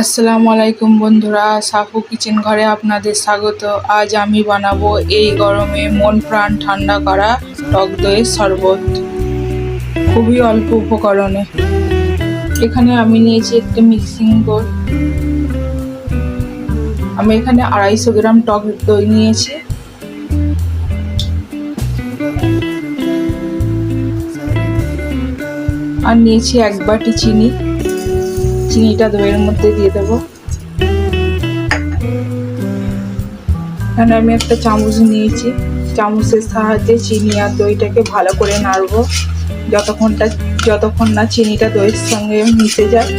আসসালামু আলাইকুম বন্ধুরা, সাফু কিচেন ঘরে আপনাদের স্বাগত। আজ আমি বানাবো এই গরমে মন প্রাণ ঠান্ডা করা টক দইয়ের শরবত, খুবই অল্প উপকরণে। এখানে আমি নিয়েছি একটা মিক্সিং বোল। আমি এখানে 250 গ্রাম টক দই নিয়েছি। আর নিয়েছি 1 বাটি চিনি। চিনিটা দইয়ের মধ্যে দিয়ে দেবো। এখানে আমি একটা চামচ নিয়েছি। চামচের সাহায্যে চিনি আর দইটাকে ভালো করে নাড়বো যতক্ষণ না চিনিটা দইয়ের সঙ্গে মিশে যায়।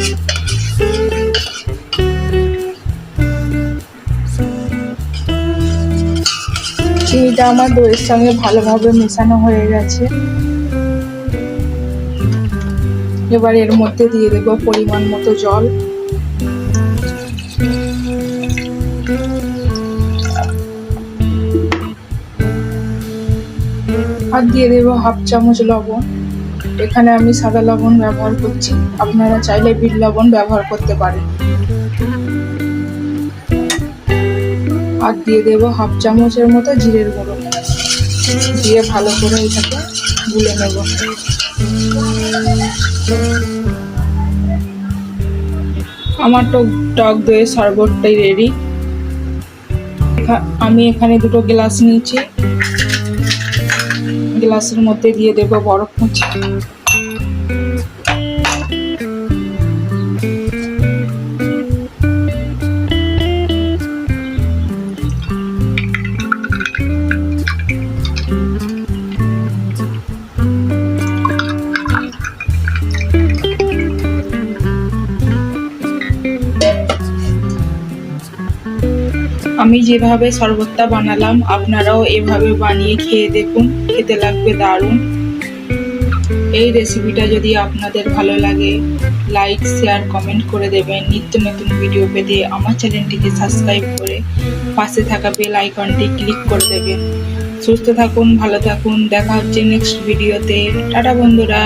চিনিটা আমার দইয়ের সঙ্গে ভালোভাবে মেশানো হয়ে গেছে। এবার এর মধ্যে দিয়ে দেব পরিমাণ মতো জল। আর দিয়ে দেব 1/2 চামচ লবণ। এখানে আমি সাদা লবণ ব্যবহার করছি, আপনারা চাইলে বিট লবণ ব্যবহার করতে পারেন। আর দিয়ে দেব 1/2 চামচের মতো জিরের গুঁড়ো। দিয়ে ভালো করে এটাকে গুলে নেব। আমার টক দইয়ের শরবতটাই রেডি। আমি এখানে 2 গ্লাস নিয়েছি। গ্লাসের মধ্যে দিয়ে দেব বরফ কুচি। আমি যেভাবে শরবতটা বানালাম আপনারাও এভাবে বানিয়ে খেয়ে দেখুন, খেতে লাগবে দারুণ। এই রেসিপিটা যদি আপনাদের ভালো লাগে লাইক, শেয়ার, কমেন্ট করে দেবেন। নিত্য নতুন ভিডিও পেতে আমার চ্যানেলটিকে সাবস্ক্রাইব করে পাশে থাকা বেল আইকনটি ক্লিক করে দেবেন। সুস্থ থাকুন, ভালো থাকুন, দেখা হচ্ছে নেক্সট ভিডিওতে। টাটা বন্ধুরা।